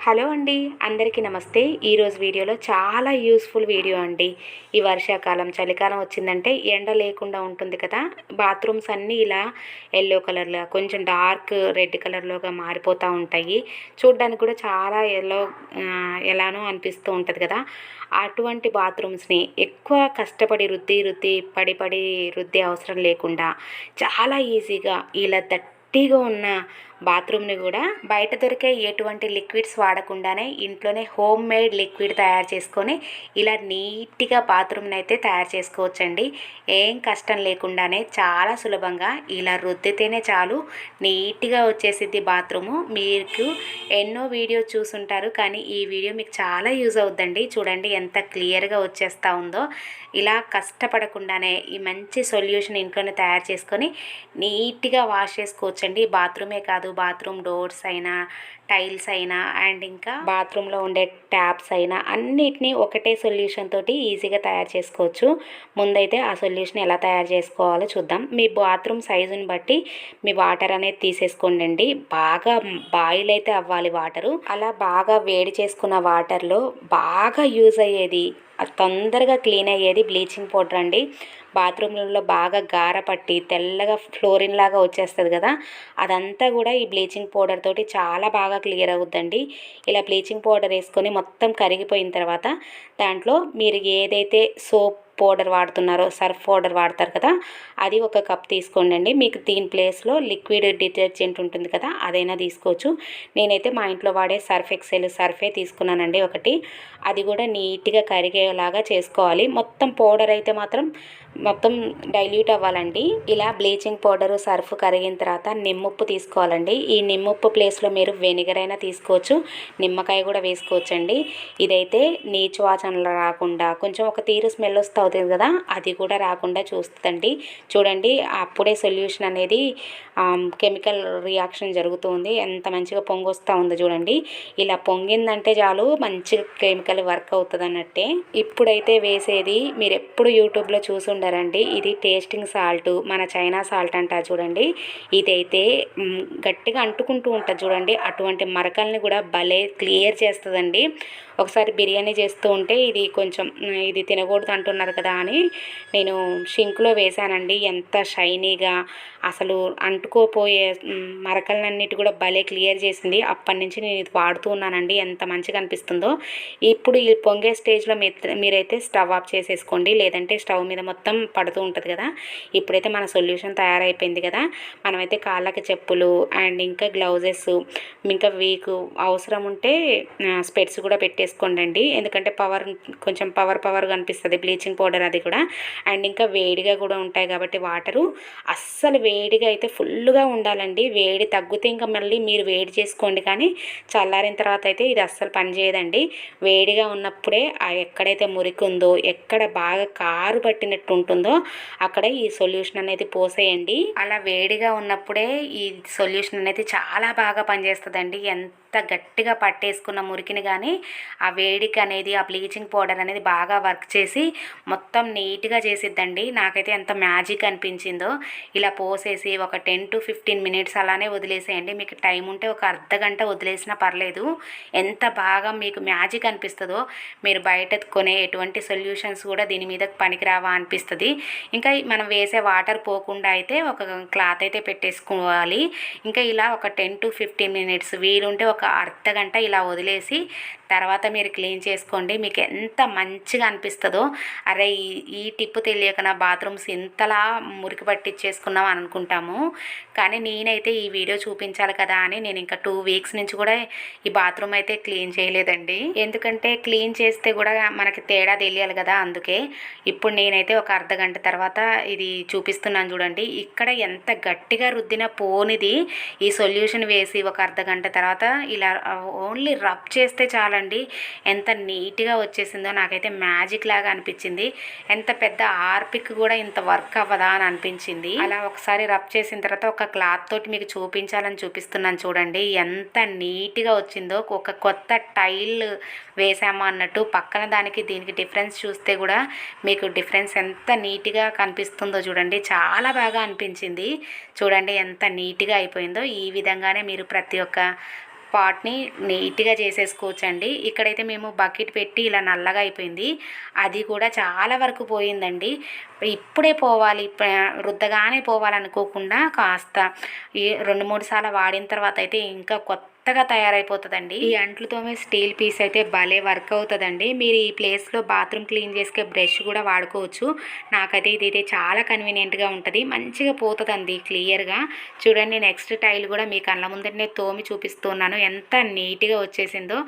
Hello అండి, అందరికీ నమస్తే. ఈరోజు వీడియోలో చాలా యూస్ఫుల్ వీడియో అండి. ఈ వర్షాకాలం చలికాలం వచ్చిందంటే ఎండ లేకుండా ఉంటుంది కదా. బాత్రూమ్స్ అన్నీ ఇలా ఎల్లో కలర్లో కొంచెం డార్క్ రెడ్ కలర్లోగా మారిపోతూ ఉంటాయి. చూడ్డానికి కూడా చాలా ఎలానో అనిపిస్తూ ఉంటుంది కదా. అటువంటి బాత్రూమ్స్ని ఎక్కువ కష్టపడి పడి రుద్దే అవసరం లేకుండా చాలా ఈజీగా ఇలా గట్టిగా ఉన్న బాత్రూమ్ని కూడా బయట దొరికే ఎటువంటి లిక్విడ్స్ వాడకుండానే ఇంట్లోనే హోమ్ మేడ్ లిక్విడ్ తయారు చేసుకొని ఇలా నీట్గా బాత్రూమ్ని అయితే తయారు చేసుకోవచ్చండి. ఏం కష్టం లేకుండానే చాలా సులభంగా ఇలా రుద్దితేనే చాలు నీట్గా వచ్చేసిద్ది బాత్రూము. మీకు ఎన్నో వీడియో చూసుంటారు, కానీ ఈ వీడియో మీకు చాలా యూజ్ అవుద్దండి. చూడండి ఎంత క్లియర్గా వచ్చేస్తూ ఉందో. ఇలా కష్టపడకుండానే ఈ మంచి సొల్యూషన్ ఇంట్లోనే తయారు చేసుకొని నీట్గా వాష్ చేసుకోవచ్చండి. బాత్రూమే కాదు, బాత్రూమ్ డోర్స్ అయినా, టైల్స్ అయినా, అండ్ ఇంకా బాత్రూంలో ఉండే ట్యాప్స్ అయినా అన్నిటినీ ఒకటే సొల్యూషన్ తోటి ఈజీగా తయారు చేసుకోవచ్చు. ముందైతే ఆ సొల్యూషన్ ఎలా తయారు చేసుకోవాలో చూద్దాం. మీ బాత్రూమ్ సైజుని బట్టి మీ వాటర్ అనేది తీసేసుకోండి. బాగా బాయిల్ అయితే అవ్వాలి వాటరు. అలా బాగా వేడి చేసుకున్న వాటర్లో బాగా యూజ్ అయ్యేది, తొందరగా క్లీన్ అయ్యేది బ్లీచింగ్ పౌడర్ అండి. బాత్రూమ్లలో బాగా గార పట్టి తెల్లగా ఫ్లోరిన్ లాగా వచ్చేస్తుంది కదా, అదంతా కూడా ఈ బ్లీచింగ్ పౌడర్ తోటి చాలా బాగా క్లియర్ అవుద్దండి. ఇలా బ్లీచింగ్ పౌడర్ వేసుకొని మొత్తం కరిగిపోయిన తర్వాత దాంట్లో మీరు ఏదైతే సోప్ పౌడర్ వాడుతున్నారో, సర్ఫ్ పౌడర్ వాడతారు కదా, అది ఒక కప్ తీసుకోండి. మీకు దీని ప్లేస్లో లిక్విడ్ డిటర్జెంట్ ఉంటుంది కదా, అదైనా తీసుకోవచ్చు. నేనైతే మా ఇంట్లో వాడే సర్ఫ్ ఎక్సెల్ సర్ఫే తీసుకున్నానండి ఒకటి. అది కూడా నీట్గా కరిగేలాగా చేసుకోవాలి. మొత్తం పౌడర్ అయితే మాత్రం మొత్తం డైల్యూట్ అవ్వాలండి. ఇలా బ్లీచింగ్ పౌడరు సర్ఫ్ కరిగిన తర్వాత నిమ్మప్పు తీసుకోవాలండి. ఈ నిమ్మప్పు ప్లేస్లో మీరు వెనిగర్ అయినా తీసుకోవచ్చు, నిమ్మకాయ కూడా వేసుకోవచ్చండి. ఇదైతే నీచు వాసనలు రాకుండా కొంచెం ఒక తీరు స్మెల్ అవుతుంది కదా, అది కూడా రాకుండా చూస్తుందండి. చూడండి అప్పుడే సొల్యూషన్ అనేది కెమికల్ రియాక్షన్ జరుగుతుంది. ఎంత మంచిగా పొంగి వస్తూ ఉందో చూడండి. ఇలా పొంగిందంటే చాలు మంచిగా కెమికల్ వర్క్ అవుతుంది అన్నట్టే. ఇప్పుడైతే వేసేది మీరు ఎప్పుడు యూట్యూబ్లో చూసుండరండి. ఇది టేస్టింగ్ సాల్ట్, మన చైనా సాల్ట్ అంట చూడండి. ఇదైతే గట్టిగా అంటుకుంటూ ఉంటుంది చూడండి, అటువంటి మరకల్ని కూడా భలే క్లియర్ చేస్తుందండి. ఒకసారి బిర్యానీ చేస్తూ ఉంటే ఇది తినకూడదు అంటున్నారు కదా అని నేను షింక్లో వేసానండి. ఎంత షైనీగా అసలు అంటుకోపోయే మరకలన్నిటి కూడా భలే క్లియర్ చేసింది. అప్పటి నుంచి నేను ఇది వాడుతూ ఉన్నానండి. ఎంత మంచిగా అనిపిస్తుందో. ఇప్పుడు ఈ పొంగే స్టేజ్లో మీరైతే స్టవ్ ఆఫ్ చేసేసుకోండి, లేదంటే స్టవ్ మీద మొత్తం పడుతూ ఉంటుంది కదా. ఇప్పుడైతే మన సొల్యూషన్ తయారైపోయింది కదా, మనమైతే కాళ్ళకి చెప్పులు అండ్ ఇంకా గ్లౌజెస్, ఇంకా వీకు అవసరం ఉంటే స్పెట్స్ కూడా పెట్టేసుకోండి. ఎందుకంటే కొంచెం పవర్గా అనిపిస్తుంది బ్లీచింగ్ పౌడర్ అది కూడా. అండ్ ఇంకా వేడిగా కూడా ఉంటాయి కాబట్టి వాటరు అస్సలు వేడిగా అయితే ఫుల్గా ఉండాలండి. వేడి తగ్గితే ఇంకా మళ్ళీ మీరు వేడి చేసుకోండి, కానీ చల్లారిన తర్వాత అయితే ఇది అస్సలు పనిచేయదండి. వేడిగా ఉన్నప్పుడే ఎక్కడైతే మురికి ఉందో, ఎక్కడ బాగా కారు పట్టినట్టు ఉంటుందో అక్కడ ఈ సొల్యూషన్ అనేది పోసేయండి. అలా వేడిగా ఉన్నప్పుడే ఈ సొల్యూషన్ అనేది చాలా బాగా పనిచేస్తుందండి. ఎంత గట్టిగా పట్టేసుకున్న మురికిని కానీ ఆ వేడికి అనేది ఆ బ్లీచింగ్ పౌడర్ అనేది బాగా వర్క్ చేసి మొత్తం నీట్గా చేసిద్దండి. నాకైతే ఎంత మ్యాజిక్ అనిపించిందో. ఇలా పోసేసి ఒక 10 to 15 minutes అలానే వదిలేసేయండి. మీకు టైం ఉంటే ఒక అర్ధగంట వదిలేసినా పర్లేదు. ఎంత బాగా మీకు మ్యాజిక్ అనిపిస్తుందో. మీరు బయట కొనే ఎటువంటి సొల్యూషన్స్ కూడా దీని మీద పనికిరావా అనిపిస్తుంది. ఇంకా మనం వేసే వాటర్ పోకుండా అయితే ఒక క్లాత్ అయితే పెట్టేసుకోవాలి. ఇంకా ఇలా ఒక 10 to 15 minutes వీలుంటే ఒక అర్ధగంట ఇలా వదిలేసి తర్వాత మీరు క్లీన్ చేసుకోండి. మీకు ఎంత మంచిగా అనిపిస్తుందో. అరే ఈ టిప్పు తెలియక నా బాత్రూమ్స్ ఇంతలా మురికి పట్టించేసుకున్నాం అని అనుకుంటాము, కానీ నేనైతే ఈ వీడియో చూపించాలి కదా అని నేను ఇంకా 2 weeks నుంచి కూడా ఈ బాత్రూమ్ అయితే క్లీన్ చేయలేదండి. ఎందుకంటే క్లీన్ చేస్తే కూడా మనకి తేడా తెలియాలి కదా, అందుకే. ఇప్పుడు నేనైతే ఒక అర్ధగంట తర్వాత ఇది చూపిస్తున్నాను చూడండి. ఇక్కడ ఎంత గట్టిగా రుద్దిన పోనిది ఈ సొల్యూషన్ వేసి ఒక అర్ధగంట తర్వాత ఇలా ఓన్లీ రబ్ చేస్తే చాలండి ఎంత నీట్గా వచ్చేసిందో. నాకైతే మ్యాజిక్ లాగా అనిపించింది. ఎంత పెద్ద ఆర్పిక్ కూడా ఇంత వర్క్ అవ్వదా అని అనిపించింది. అలా ఒకసారి రబ్ చేసిన తర్వాత ఒక క్లాత్ తోటి మీకు చూపించాలని చూపిస్తున్నాను చూడండి. ఎంత నీట్గా వచ్చిందో. ఒక కొత్త టైల్ వేసామా అన్నట్టు. పక్కన దానికి దీనికి డిఫరెన్స్ చూస్తే కూడా మీకు డిఫరెన్స్ ఎంత నీట్గా కనిపిస్తుందో చూడండి. చాలా బాగా అనిపించింది. చూడండి ఎంత నీట్గా అయిపోయిందో. ఈ విధంగానే మీరు ప్రతి ఒక్క స్పాట్ని నీట్గా చేసేసుకోవచ్చండి. ఇక్కడైతే మేము బకెట్ పెట్టి ఇలా నల్లగా అయిపోయింది, అది కూడా చాలా వరకు పోయిందండి. ఇప్పుడే పోవాలి, రుద్దగానే పోవాలనుకోకుండా కాస్త 2-3 సార్లు వాడిన తర్వాత అయితే ఇంకా కొత్తగా తయారైపోతుందండి. ఈ అంట్లు తోమే స్టీల్ పీస్ అయితే భలే వర్క్ అవుతుందండి. మీరు ఈ ప్లేస్లో బాత్రూమ్ క్లీన్ చేసుకే బ్రష్ కూడా వాడుకోవచ్చు. నాకైతే ఇదైతే చాలా కన్వీనియంట్గా ఉంటుంది, మంచిగా పోతుందండి క్లియర్గా. చూడండి, నెక్స్ట్ టైల్ కూడా మీ కళ్ళ ముందరనే తోమి చూపిస్తున్నాను, ఎంత నీట్గా వచ్చేసిందో.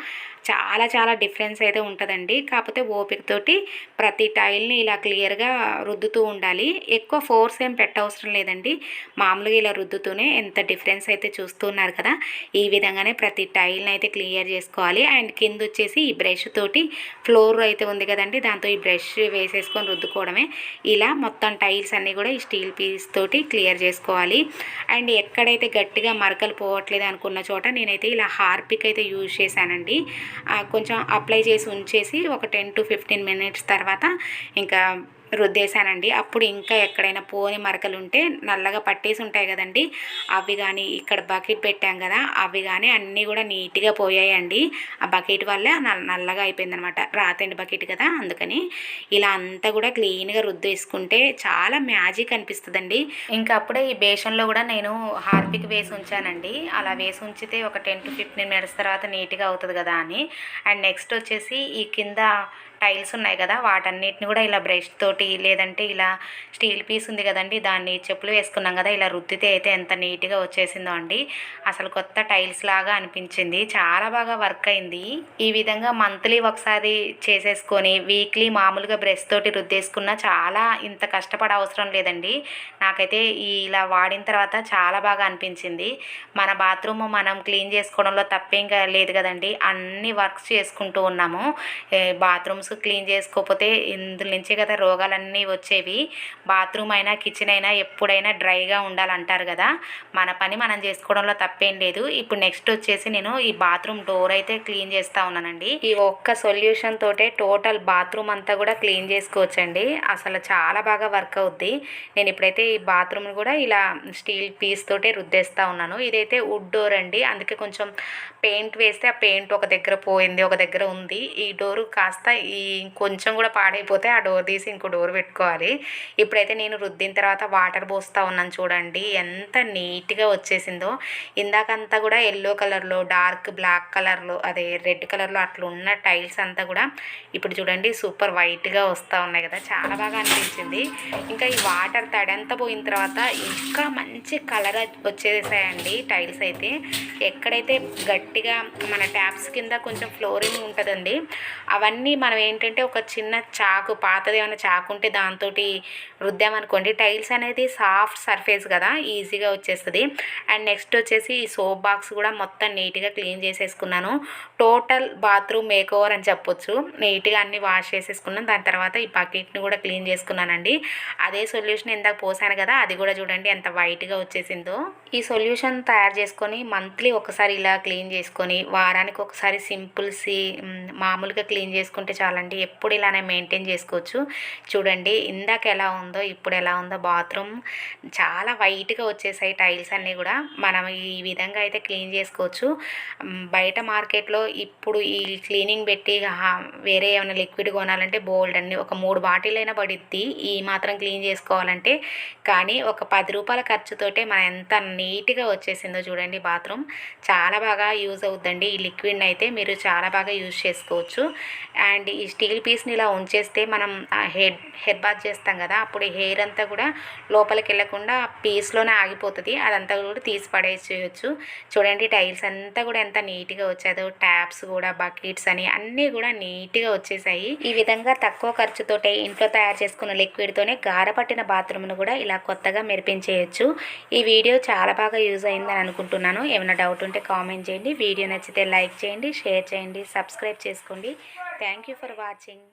చాలా చాలా డిఫరెన్స్ అయితే ఉంటుందండి. కాకపోతే ఓపికతోటి ప్రతి టైల్ని ఇలా క్లియర్గా రుద్దుతూ ఉండాలి. ఎక్కువ ఫోర్స్ ఏం పెట్టవసరం లేదండి, మామూలుగా ఇలా రుద్దుతూనే ఎంత డిఫరెన్స్ అయితే చూస్తున్నారు కదా. ఈ విధంగానే ప్రతి టైల్ని అయితే క్లియర్ చేసుకోవాలి. అండ్ కింద వచ్చేసి ఈ బ్రష్ తోటి ఫ్లోర్ అయితే ఉంది కదండి, దాంతో ఈ బ్రష్ వేసేసుకొని రుద్దుకోవడమే. ఇలా మొత్తం టైల్స్ అన్నీ కూడా ఈ స్టీల్ పీస్ తోటి క్లియర్ చేసుకోవాలి. అండ్ ఎక్కడైతే గట్టిగా మరకలు పోవట్లేదు అనుకున్న చోట నేనైతే ఇలా హార్పిక్ అయితే యూజ్ చేశానండి. కొంచెం అప్లై చేసి ఉంచేసి ఒక 10-15 మినిట్స్ తర్వాత ఇంకా రుద్దేశానండి. అప్పుడు ఇంకా ఎక్కడైనా పోని మరకలు ఉంటే నల్లగా పట్టేసి ఉంటాయి కదండి, అవి కానీ ఇక్కడ బకెట్ పెట్టాం కదా అవి కానీ అన్నీ కూడా నీట్గా పోయాయండి. ఆ బకెట్ వల్లే నల్లగా అయిపోయిందనమాట, రాతండి బకెట్ కదా, అందుకని ఇలా అంతా కూడా క్లీన్గా రుద్దేసుకుంటే చాలా మ్యాజిక్ అనిపిస్తుందండి. ఇంకా అప్పుడే ఈ బేషన్లో కూడా నేను హార్పిక్ వేసి ఉంచానండి. అలా వేసి ఉంచితే ఒక 10-15 మినిట్స్ తర్వాత నీట్గా అవుతుంది కదా అని. అండ్ నెక్స్ట్ వచ్చేసి ఈ కింద టైల్స్ ఉన్నాయి కదా, వాటన్నిటిని కూడా ఇలా బ్రష్ తోటి లేదంటే ఇలా స్టీల్ పీస్ ఉంది కదండి, దాన్ని చెప్పులు వేసుకున్నాం కదా, ఇలా రుద్దితే అయితే ఎంత నీట్గా వచ్చేసిందో అండి. అసలు కొత్త టైల్స్ లాగా అనిపించింది, చాలా బాగా వర్క్ అయింది. ఈ విధంగా మంత్లీ ఒకసారి చేసేసుకొని వీక్లీ మామూలుగా బ్రష్ తోటి రుద్దేసుకున్నా చాలా ఇంత కష్టపడ అవసరం లేదండి. నాకైతే ఇలా వాడిన తర్వాత చాలా బాగా అనిపించింది. మన బాత్రూమ్ మనం క్లీన్ చేసుకోవడంలో తప్పేం లేదు కదండి, అన్ని వర్క్స్ చేసుకుంటూ ఉన్నాము. బాత్రూమ్స్ క్లీన్ చేసుకోకపోతే ఇందులో నుంచే కదా రోగాలన్నీ వచ్చేవి. బాత్రూమ్ అయినా కిచెన్ అయినా ఎప్పుడైనా డ్రైగా ఉండాలంటారు కదా, మన పని మనం చేసుకోవడంలో తప్పేం లేదు. ఇప్పుడు నెక్స్ట్ వచ్చేసి నేను ఈ బాత్రూమ్ డోర్ అయితే క్లీన్ చేస్తూ ఉన్నానండి. ఈ ఒక్క సొల్యూషన్ తోటే టోటల్ బాత్రూమ్ అంతా కూడా క్లీన్ చేసుకోవచ్చండి. అసలు చాలా బాగా వర్క్ అవుద్ది. నేను ఇప్పుడైతే ఈ బాత్రూమ్ కూడా ఇలా స్టీల్ పీస్ తోటే రుద్దేస్తూ ఉన్నాను. ఇదైతే వుడ్ డోర్ అండి, అందుకే కొంచెం పెయింట్ వేస్తే ఆ పెయింట్ ఒక దగ్గర పోయింది, ఒక దగ్గర ఉంది. ఈ డోరు కాస్త ఈ కొంచెం కూడా పాడైపోతే ఆ డోర్ తీసి ఇంకో డోర్ పెట్టుకోవాలి. ఇప్పుడైతే నేను రుద్దిన తర్వాత వాటర్ పోస్తూ ఉన్నాను, చూడండి ఎంత నీట్గా వచ్చేసిందో. ఇందాకంతా కూడా ఎల్లో కలర్లో, డార్క్ బ్లాక్ కలర్లో, అదే రెడ్ కలర్లో అట్లా ఉన్న టైల్స్ అంతా కూడా ఇప్పుడు చూడండి సూపర్ వైట్గా వస్తూ ఉన్నాయి కదా, చాలా బాగా అనిపించింది. ఇంకా ఈ వాటర్ తడంతా పోయిన తర్వాత ఇంకా మంచి కలర్ వచ్చేసాయండి టైల్స్ అయితే. ఎక్కడైతే గట్టిగా మన ట్యాప్స్ కింద కొంచెం ఫ్లోరింగ్ ఉంటుందండి, అవన్నీ మనం ఏంటంటే ఒక చిన్న చాకు, పాతది ఏమైనా చాకు ఉంటే దాంతో రుద్దామనుకోండి, టైల్స్ అనేది సాఫ్ట్ సర్ఫేస్ కదా, ఈజీగా వచ్చేస్తుంది. అండ్ నెక్స్ట్ వచ్చేసి ఈ సోప్ బాక్స్ కూడా మొత్తం నీట్గా క్లీన్ చేసేసుకున్నాను. టోటల్ బాత్రూమ్ మేక్ ఓవర్ అని చెప్పొచ్చు. నీట్గా అన్నీ వాష్ చేసేసుకున్నాను. దాని తర్వాత ఈ బకెట్ని కూడా క్లీన్ చేసుకున్నానండి. అదే సొల్యూషన్ ఇందాక పోసాను కదా, అది కూడా చూడండి ఎంత వైట్గా వచ్చేసిందో. ఈ సొల్యూషన్ తయారు చేసుకొని మంత్లీ ఒకసారి ఇలా క్లీన్ చేసుకొని వారానికి ఒకసారి మామూలుగా క్లీన్ చేసుకుంటే చాలండి. ఎప్పుడు ఇలానే మెయింటైన్ చేసుకోవచ్చు. చూడండి ఇందాక ఎలా ఉందో ఇప్పుడు ఎలా ఉందో, బాత్రూమ్ చాలా వైట్గా వచ్చేసాయి టైల్స్ అన్నీ కూడా. మనం ఈ విధంగా అయితే క్లీన్ చేసుకోవచ్చు. బయట మార్కెట్లో ఇప్పుడు ఈ క్లీనింగ్ పెట్టి వేరే ఏమైనా లిక్విడ్ కొనాలంటే బోల్డ్ అన్ని ఒక 3 బాటిల్ అయినా పడుద్ది ఈ మాత్రం క్లీన్ చేసుకోవాలంటే. కానీ ఒక 10 రూపాయల ఖర్చుతోటే మనం ఎంత నీట్గా వచ్చేసిందో చూడండి. బాత్రూమ్ చాలా బాగా యూజ్ అవుతుందండి. ఈ లిక్విడ్ని అయితే మీరు చాలా బాగా యూజ్ చేసుకోవచ్చు. అండ్ ఈ స్టీల్ పీస్ని ఇలా ఉంచేస్తే మనం హెడ్ బాత్ చేస్తాం కదా, అప్పుడు హెయిర్ అంతా కూడా లోపలికి వెళ్ళకుండా పీస్లోనే ఆగిపోతుంది, అదంతా కూడా తీసి పడేసేయచ్చు. చూడండి టైల్స్ అంతా కూడా ఎంత నీట్గా వచ్చేదో, ట్యాప్స్ కూడా, బకెట్స్ అని అన్నీ కూడా నీట్గా వచ్చేసాయి. ఈ విధంగా తక్కువ ఖర్చుతోటే ఇంట్లో తయారు చేసుకున్న లిక్విడ్తోనే గారపట్టిన బాత్రూమ్ను కూడా ఇలా కొత్తగా మెరిపించేయచ్చు. ఈ వీడియో చాలా బాగా యూజ్ అయిందని అనుకుంటున్నాను. ఏమైనా డౌట్ ఉంటే కామెంట్ చేయండి. వీడియో నచ్చితే లైక్ చేయండి, షేర్ చేయండి, సబ్స్క్రైబ్ చేసుకోండి. Thank you for watching.